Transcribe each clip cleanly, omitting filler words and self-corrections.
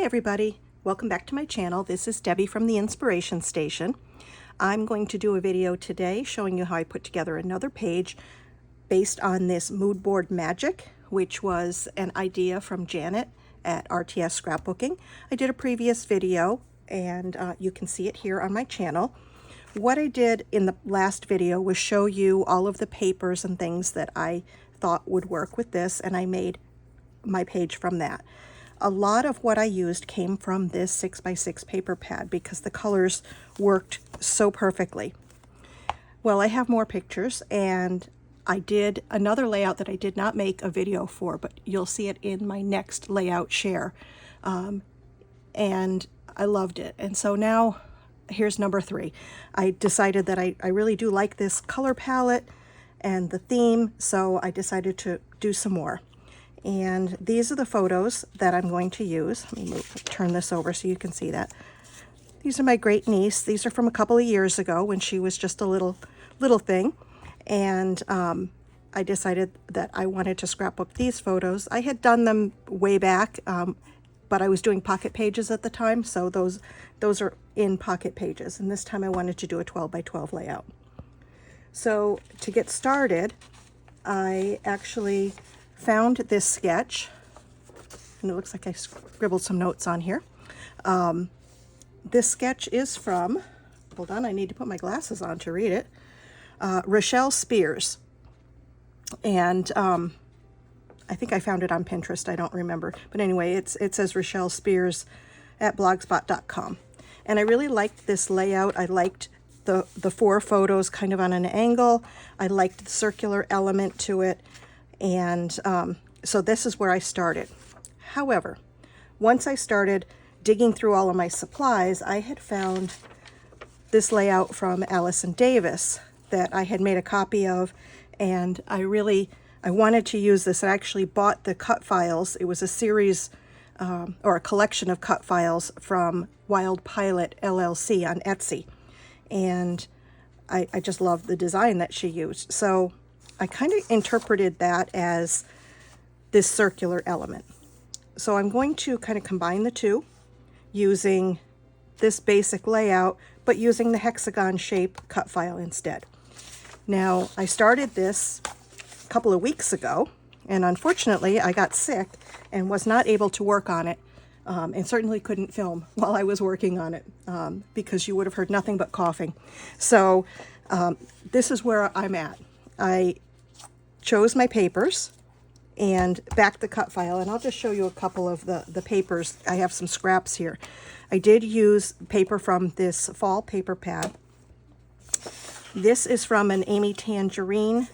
everybody, welcome back to my channel. This is Debbie from the Inspiration Station. I'm going to do a video today showing you how I put together another page based on this mood board magic, which was an idea from Janet at RTS Scrapbooking. I did a previous video and you can see it here on my channel. What I did in the last video was show you all of the papers and things that I thought would work with this, and I made my page from that. A lot of what I used came from this 6x6 paper pad because the colors worked so perfectly. Well, I have more pictures, and I did another layout that I did not make a video for, but you'll see it in my next layout share. And I loved it. And so now here's number 3. I decided that I really do like this color palette and the theme, so I decided to do some more. And these are the photos that I'm going to use. Let me turn this over so you can see that. These are my great niece. These are from a couple of years ago when she was just a little thing. And I decided that I wanted to scrapbook these photos. I had done them way back, but I was doing pocket pages at the time, so those are in pocket pages. And this time I wanted to do a 12 by 12 layout. So to get started, I actually found this sketch, and it looks like I scribbled some notes on here. This sketch is from, hold on, I need to put my glasses on to read it, Rochelle Spears. And I think I found it on Pinterest, I don't remember. But anyway, it says Rochelle Spears at blogspot.com. And I really liked this layout. I liked the 4 photos kind of on an angle. I liked the circular element to it. And so this is where I started. However, once I started digging through all of my supplies, I had found this layout from Allison Davis that I had made a copy of, and I wanted to use this. I actually bought the cut files. It was a series or a collection of cut files from Wild Pilot LLC on Etsy, and I just loved the design that she used. So I kind of interpreted that as this circular element. So I'm going to kind of combine the two using this basic layout, but using the hexagon shape cut file instead. Now, I started this a couple of weeks ago, and unfortunately I got sick and was not able to work on it, and certainly couldn't film while I was working on it, because you would have heard nothing but coughing. So this is where I'm at. I chose my papers and backed the cut file, and I'll just show you a couple of the papers. I have some scraps here. I did use paper from this fall paper pad. This is from an Amy Tangerine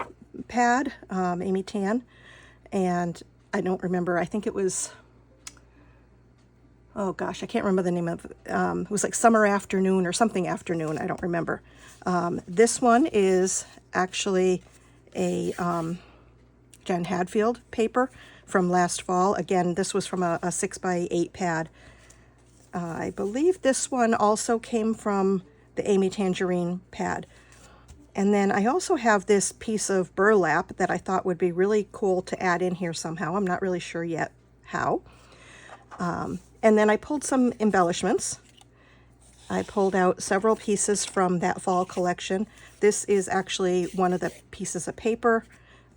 pad, Amy Tan, and I don't remember, I think it was, oh gosh, I can't remember the name of it. It was like Summer Afternoon or something afternoon, I don't remember. This one is actually a Jen Hadfield paper from last fall. Again, this was from a 6x8 pad. I believe this one also came from the Amy Tangerine pad. And then I also have this piece of burlap that I thought would be really cool to add in here somehow. I'm not really sure yet how. And then I pulled some embellishments. I pulled out several pieces from that fall collection. This is actually one of the pieces of paper.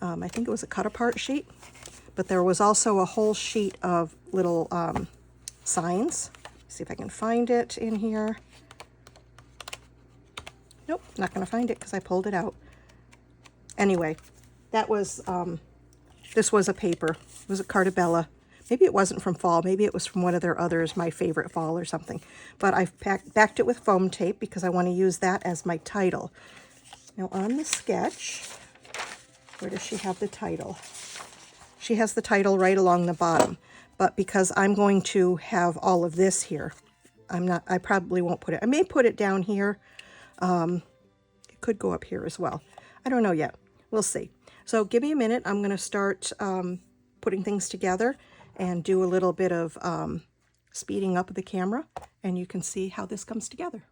I think it was a cut-apart sheet, but there was also a whole sheet of little signs. See if I can find it in here. Nope, not going to find it because I pulled it out. Anyway, that was, this was a paper. It was a Cartabella. Maybe it wasn't from fall. Maybe it was from one of their others, my favorite fall or something. But I've backed it with foam tape because I want to use that as my title. Now on the sketch, where does she have the title? She has the title right along the bottom. But because I'm going to have all of this here, I probably won't put it. I may put it down here. It could go up here as well. I don't know yet. We'll see. So give me a minute. I'm going to start putting things together and do a little bit of speeding up the camera, and you can see how this comes together.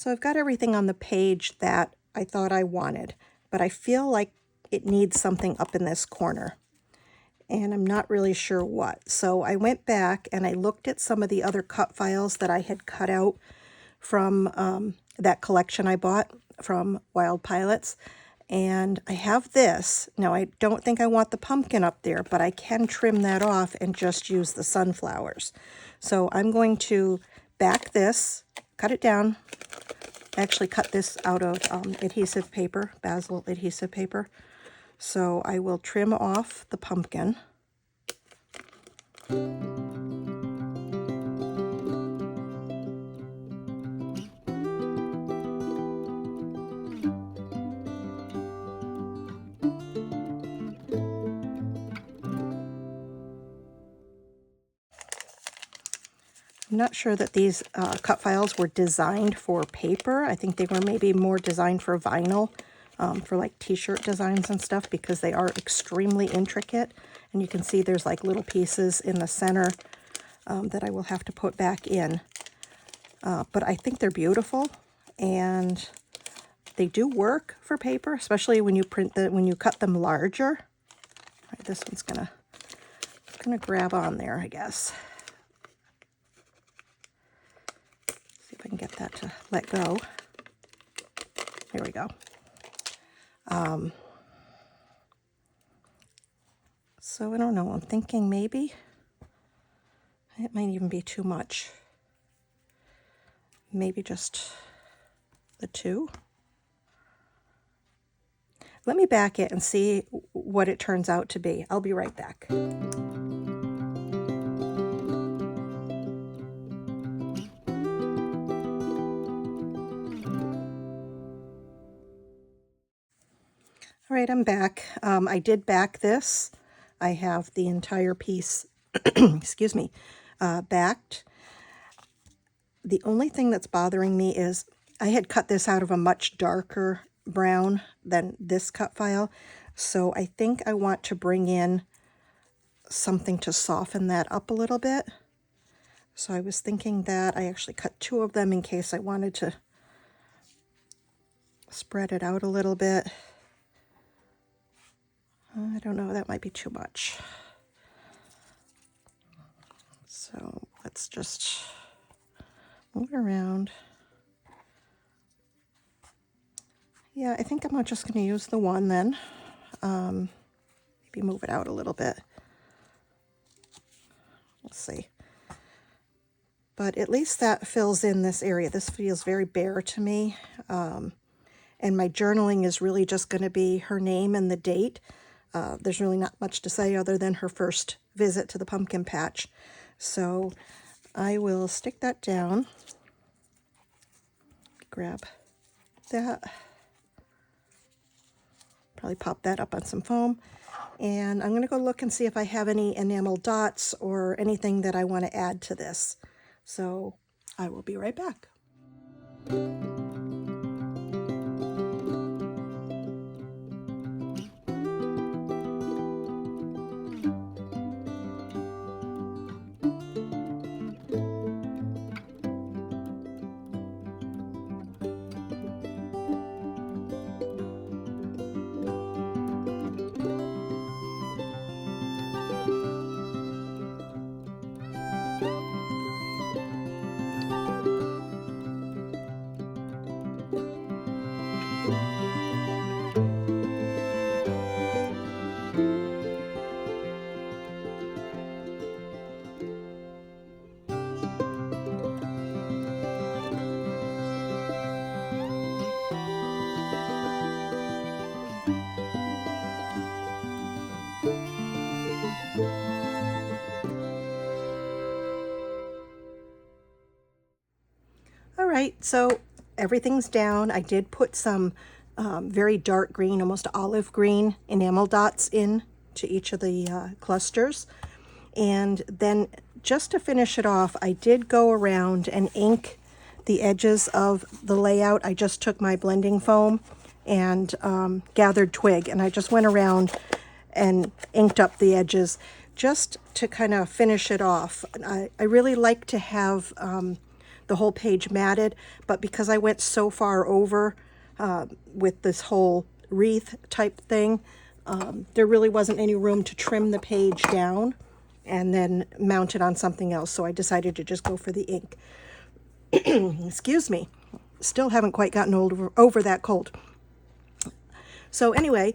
So I've got everything on the page that I thought I wanted, but I feel like it needs something up in this corner, and I'm not really sure what. So I went back and I looked at some of the other cut files that I had cut out from that collection I bought from Wild Pilots, and I have this. Now, I don't think I want the pumpkin up there, but I can trim that off and just use the sunflowers. So I'm going to back this, cut it down. I actually cut this out of adhesive paper, basil adhesive paper. So I will trim off the pumpkin. I'm not sure that these cut files were designed for paper. I think they were maybe more designed for vinyl, for like t-shirt designs and stuff, because they are extremely intricate. And you can see there's like little pieces in the center that I will have to put back in. But I think they're beautiful, and they do work for paper, especially when you when you cut them larger. All right, this one's gonna grab on there, I guess. I can get that to let go. There we go. So I don't know, I'm thinking maybe it might even be too much. Maybe just the two. Let me back it and see what it turns out to be. I'll be right back. All right, I'm back. I did back this. I have the entire piece, excuse me, backed. The only thing that's bothering me is I had cut this out of a much darker brown than this cut file. So I think I want to bring in something to soften that up a little bit. So I was thinking that I actually cut two of them in case I wanted to spread it out a little bit. I don't know, that might be too much. So let's just move it around. Yeah, I think I'm just going to use the one then. Maybe move it out a little bit. Let's see. But at least that fills in this area. This feels very bare to me. And my journaling is really just going to be her name and the date. There's really not much to say other than her first visit to the pumpkin patch. So I will stick that down. Grab that. Probably pop that up on some foam. And I'm going to go look and see if I have any enamel dots or anything that I want to add to this. So I will be right back. All right, so everything's down. I did put some very dark green, almost olive green enamel dots in to each of the clusters. And then just to finish it off, I did go around and ink the edges of the layout. I just took my blending foam and gathered twig, and I just went around and inked up the edges just to kind of finish it off. I really like to have the whole page matted, but because I went so far over with this whole wreath type thing, there really wasn't any room to trim the page down and then mount it on something else, so I decided to just go for the ink. Excuse me. Still haven't quite gotten over that cold. So anyway,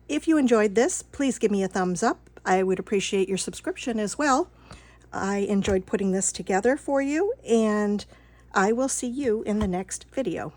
if you enjoyed this, please give me a thumbs up. I would appreciate your subscription as well. I enjoyed putting this together for you, and I will see you in the next video.